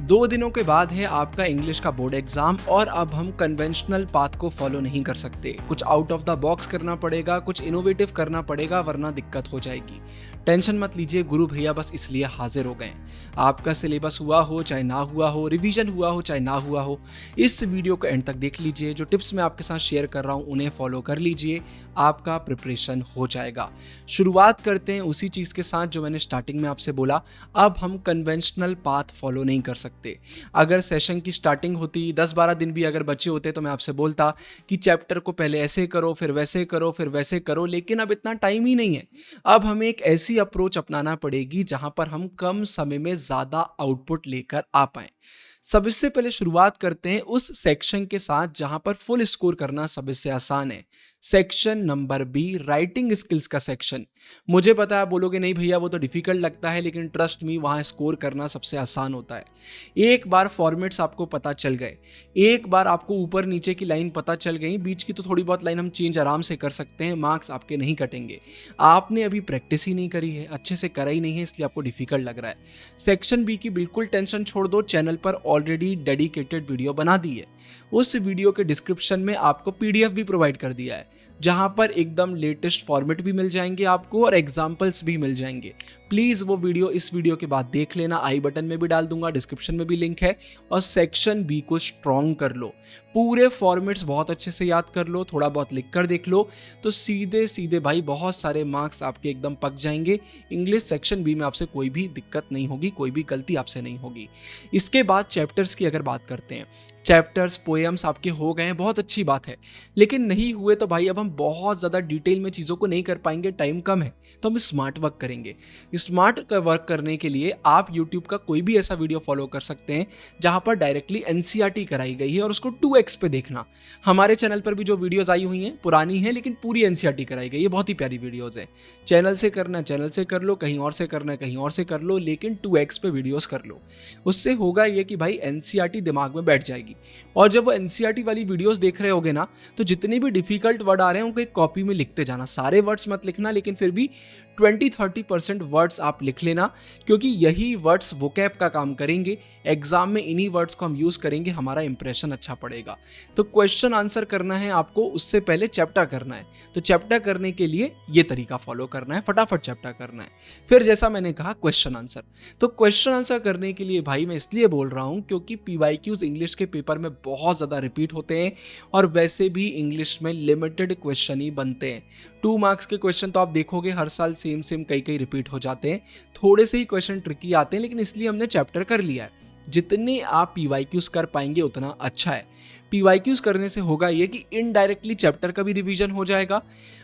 2 दिनों के बाद है आपका इंग्लिश का बोर्ड एग्जाम और अब हम कन्वेंशनल पाथ को फॉलो नहीं कर सकते। कुछ आउट ऑफ द बॉक्स करना पड़ेगा, कुछ इनोवेटिव करना पड़ेगा, वरना दिक्कत हो जाएगी। टेंशन मत लीजिए, गुरु भैया बस इसलिए हाजिर हो गए। आपका सिलेबस हुआ हो चाहे ना हुआ हो, रिवीजन हुआ हो चाहे ना हुआ हो, इस वीडियो को एंड तक देख लीजिए। जो टिप्स मैं आपके साथ शेयर कर रहा हूँ उन्हें फॉलो कर लीजिए, आपका प्रिपरेशन हो जाएगा। शुरुआत करते हैं उसी चीज़ के साथ जो मैंने स्टार्टिंग में आपसे बोला। अब हम कन्वेंशनल पाथ फॉलो नहीं कर सकते। अगर सेशन की स्टार्टिंग होती 10-12 दिन भी अगर बचे होते तो मैं आपसे बोलता कि चैप्टर को पहले ऐसे करो, फिर वैसे करो, फिर वैसे करो, लेकिन अब इतना टाइम ही नहीं है। अब हमें एक ऐसी अप्रोच अपनाना पड़ेगी जहां पर हम कम समय में ज़्यादा आउटपुट लेकर आ पाएं। सबसे पहले शुरुआत करते हैं उस सेक्शन के साथ जहां पर फुल स्कोर करना सबसे आसान है। Section number B, writing skills का सेक्शन। मुझे पता है बोलोगे नहीं भैया वो तो डिफिकल्ट लगता है, लेकिन ट्रस्ट मी वहां स्कोर करना सबसे आसान होता है। एक बार फॉर्मेट्स आपको पता चल गए, एक बार आपको ऊपर नीचे की लाइन पता चल गई, बीच की तो थोड़ी बहुत लाइन हम चेंज आराम से कर सकते हैं, मार्क्स आपके नहीं कटेंगे। आपने अभी प्रैक्टिस ही नहीं करी है, अच्छे से करा ही नहीं है, इसलिए आपको डिफिकल्ट लग रहा है। सेक्शन बी की बिल्कुल टेंशन छोड़ दो, चैनल पर ऑलरेडी डेडिकेटेड वीडियो बना दी है। उस वीडियो के डिस्क्रिप्शन में आपको पीडीएफ भी प्रोवाइड कर दिया है, जहां पर एकदम लेटेस्ट फॉर्मेट भी मिल जाएंगे आपको और एग्जाम्पल्स भी मिल जाएंगे। प्लीज वो वीडियो इस वीडियो के बाद देख लेना, आई बटन में भी डाल दूंगा, डिस्क्रिप्शन में भी लिंक है। और सेक्शन बी को स्ट्रॉन्ग कर लो, पूरे फॉर्मेट्स बहुत अच्छे से याद कर लो, थोड़ा बहुत लिख कर देख लो, तो सीधे सीधे भाई बहुत सारे मार्क्स आपके एकदम पक जाएंगे। इंग्लिश सेक्शन बी में आपसे कोई भी दिक्कत नहीं होगी, कोई भी गलती आपसे नहीं होगी। इसके बाद चैप्टर्स की अगर बात करते हैं, चैप्टर्स पोएम्स आपके हो गए हैं, बहुत अच्छी बात है, लेकिन नहीं हुए तो भाई अब हम बहुत ज़्यादा डिटेल में चीज़ों को नहीं कर पाएंगे, टाइम कम है, तो हम स्मार्ट वर्क करेंगे। स्मार्ट वर्क करने के लिए आप यूट्यूब का कोई भी ऐसा वीडियो फॉलो कर सकते हैं जहां पर डायरेक्टली एनसीईआरटी कराई गई है और उसको 2x पे देखना। हमारे चैनल पर भी जो वीडियोस आई हुई हैं पुरानी हैं, लेकिन पूरी एनसीईआरटी कराई गई है, बहुत ही प्यारी वीडियोस हैं। चैनल से करना चैनल से कर लो, कहीं और से करना कहीं और से कर लो, लेकिन 2x पे वीडियोस कर लो। उससे होगा ये कि भाई एनसीईआरटी दिमाग में बैठ जाएगी। और जब वो एनसीईआरटी वाली वीडियोस देख रहे होगे ना, तो जितने भी डिफिकल्ट वर्ड आ रहे हैं उनको एक कॉपी में लिखते जाना। सारे वर्ड्स मत लिखना, लेकिन फिर भी 20-30% वर्ड्स आप लिख लेना, क्योंकि यही वर्ड्स वोकैब का काम करेंगे। एग्जाम में इन्हीं वर्ड्स को हम यूज करेंगे, हमारा इंप्रेशन अच्छा पड़ेगा। तो क्वेश्चन आंसर करना है आपको, उससे पहले चैप्टर करना है, तो चैप्टर करने के लिए ये तरीका फॉलो करना है, फटाफट चैप्टर करना है। फिर जैसा मैंने कहा क्वेश्चन आंसर, तो क्वेश्चन आंसर करने के लिए भाई मैं इसलिए बोल रहा हूं क्योंकि पीवाईक्यूज इंग्लिश के पेपर में बहुत ज्यादा रिपीट होते हैं और वैसे भी इंग्लिश में लिमिटेड क्वेश्चन ही बनते हैं। 2 मार्क्स के क्वेश्चन तो आप देखोगे हर साल सेम कई रिपीट हो जाते हैं, थोड़े से ही क्वेश्चन ट्रिकी आते हैं, लेकिन इसलिए हमने चैप्टर कर लिया है। जितने आप पीवाईक्यूज कर पाएंगे उतना अच्छा है। पीवाईक्यूज करने से होगा ये कि इनडायरेक्टली चैप्टर का भी रिवीजन हो जाएगा,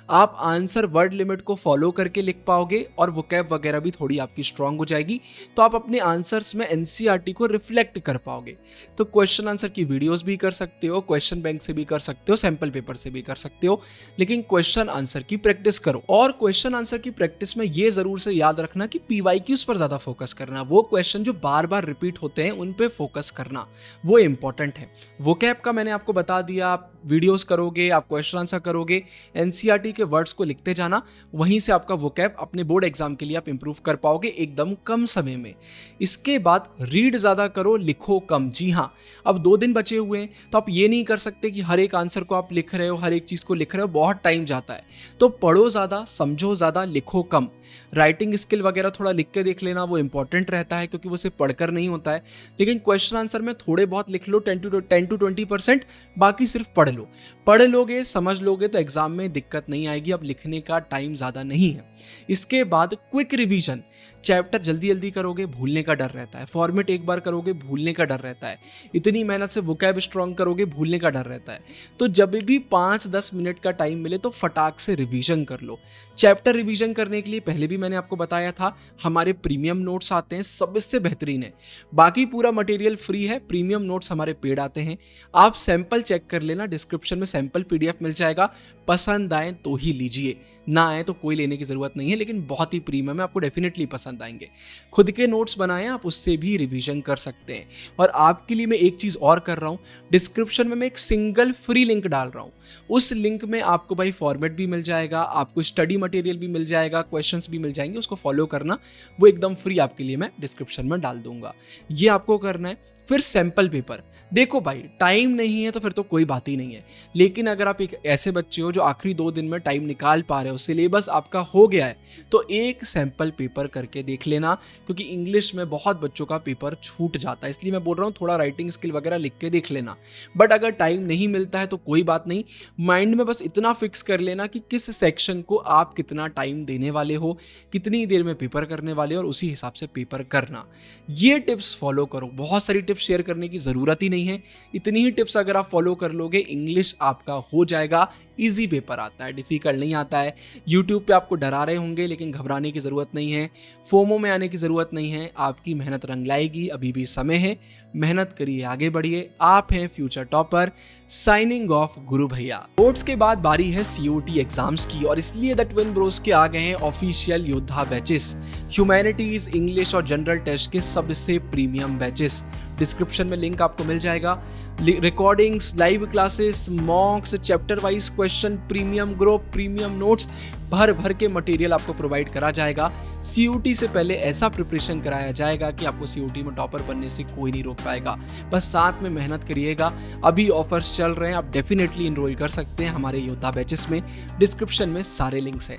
आप आंसर वर्ड लिमिट को फॉलो करके लिख पाओगे और वोकैब वगैरह भी थोड़ी आपकी स्ट्रांग हो जाएगी, तो आप अपने आंसर्स में एनसीईआरटी को रिफ्लेक्ट कर पाओगे। तो क्वेश्चन आंसर की वीडियोस भी कर सकते हो, क्वेश्चन बैंक से भी कर सकते हो, सैंपल पेपर से भी कर सकते हो, लेकिन क्वेश्चन आंसर की प्रैक्टिस करो। और क्वेश्चन आंसर की प्रैक्टिस में ये जरूर से याद रखना कि पीवाईक्यूज पर ज्यादा फोकस करना, वो क्वेश्चन जो बार बार रिपीट होते हैं उन पे फोकस करना, वो इंपॉर्टेंट है। वोकैब का मैंने आपको बता दिया, आप वीडियोस करोगे, आप क्वेश्चन आंसर करोगे, एनसीईआरटी के वर्ड्स को लिखते जाना, वहीं से आपका वोकैब अपने बोर्ड एग्जाम के लिए आप इंप्रूव कर पाओगे एकदम कम समय में। इसके बाद रीड ज्यादा करो, लिखो कम। जी हाँ, अब 2 दिन बचे हुए हैं, तो आप ये नहीं कर सकते कि हर एक आंसर को आप लिख रहे हो, हर एक चीज को लिख रहे हो, बहुत टाइम जाता है। तो पढ़ो ज्यादा, समझो ज्यादा, लिखो कम। राइटिंग स्किल वगैरह थोड़ा लिख के देख लेना, वो इंपॉर्टेंट रहता है क्योंकि वो सिर्फ पढ़कर नहीं होता है, लेकिन क्वेश्चन आंसर में थोड़े बहुत लिख लो, 10-20%, बाकी सिर्फ पढ़ लो। पढ़ लोगे, समझ लोगे तो एग्जाम में दिक्कत नहीं आएगी। अब लिखने का टाइम ज्यादा नहीं है। इसके बाद क्विक रिवीजन, चैप्टर जल्दी जल्दी करोगे, भूलने का डर रहता है, फॉर्मेट एक बार करोगे, भूलने का डर रहता है, इतनी मेहनत से वोकैब स्ट्रॉन्ग करोगे, भूलने का डर रहता है। तो जब भी 5-10 मिनट का टाइम मिले तो फटाक से रिवीजन कर लो। चैप्टर रिवीजन करने के लिए पहले भी मैंने आपको बताया था, हमारे प्रीमियम नोट्स आते हैं, सबसे बेहतरीन है। बाकी पूरा मटेरियल फ्री है, प्रीमियम नोट्स हमारे पेड आते हैं, आप सैंपल चेक कर लेना, डिस्क्रिप्शन में सैंपल पीडीएफ मिल जाएगा। पसंद आए तो ही लीजिए, ना आए तो कोई लेने की जरूरत नहीं है, लेकिन बहुत ही प्रीमियम है, आपको डेफिनेटली पसंद आएंगे। खुद के नोट्स बनाएं, आप उससे भी रिवीजन कर सकते हैं। और आपके लिए मैं एक चीज और कर रहा हूं, डिस्क्रिप्शन में मैं एक सिंगल फ्री लिंक डाल रहा हूं। उस लिंक में आपको भाई फॉर्मेट भी मिल जाएगा, आपको स्टडी मटेरियल भी मिल जाएगा, क्वेश्चंस भी मिल जाएंगे, उसको फॉलो करना, वो एकदम फ्री आपके लिए मैं डिस्क्रिप्शन में डाल दूंगा। ये आपको करना है। फिर सैंपल पेपर। देखो भाई, टाइम नहीं है तो फिर तो कोई बात ही नहीं है, लेकिन अगर आप एक ऐसे बच्चे हो जो आखिरी 2 दिन में टाइम निकाल पा रहे हो, सिलेबस आपका हो गया है, तो एक सैंपल पेपर करके देख लेना, क्योंकि इंग्लिश में बहुत बच्चों का पेपर छूट जाता है, इसलिए मैं बोल रहा हूँ थोड़ा राइटिंग स्किल वगैरह लिख के देख लेना। बट अगर टाइम नहीं मिलता है तो कोई बात नहीं, माइंड में बस इतना फिक्स कर लेना कि किस सेक्शन को आप कितना टाइम देने वाले हो, कितनी देर में पेपर करने वाले हो, और उसी हिसाब से पेपर करना। ये टिप्स फॉलो करो, बहुत सारी टिप्स शेयर करने की ज़रूरत ही नहीं है, इतनी ही टिप्स अगर आप फॉलो कर लोगे, इंग्लिश आपका हो जाएगा। इजी पेपर आता है, डिफिकल्ट नहीं आता है। यूट्यूब पे आपको डरा रहे होंगे, लेकिन घबराने की ज़रूरत नहीं है, फोमो में आने की ज़रूरत नहीं है, आपकी मेहनत रंग लाएगी, अभी भी समय है, मेहनत करिए, आगे बढ़िए, आप हैं फ्यूचर टॉपर। साइनिंग ऑफ गुरु भैया। बोर्ड्स के बाद बारी है सीओटी एग्जाम्स की, और इसलिए द ट्विन ब्रोस के आ गए हैं ऑफिशियल योद्धा बैचेस, ह्यूमैनिटीज, इंग्लिश और जनरल टेस्ट के सबसे प्रीमियम बैचेस। डिस्क्रिप्शन में लिंक आपको मिल जाएगा। Recordings, live classes, मॉक्स, chapter wise question, premium group, premium notes, भर भर के मटेरियल आपको प्रोवाइड करा जाएगा। सीयूटी से पहले ऐसा प्रिपरेशन कराया जाएगा कि आपको सीयूटी में टॉपर बनने से कोई नहीं रोक पाएगा। बस साथ में मेहनत करिएगा। अभी ऑफर्स चल रहे हैं, आप डेफिनेटली इनरोल कर सकते हैं हमारे योद्धा बैचेस में। डिस्क्रिप्शन में सारे लिंक्स हैं।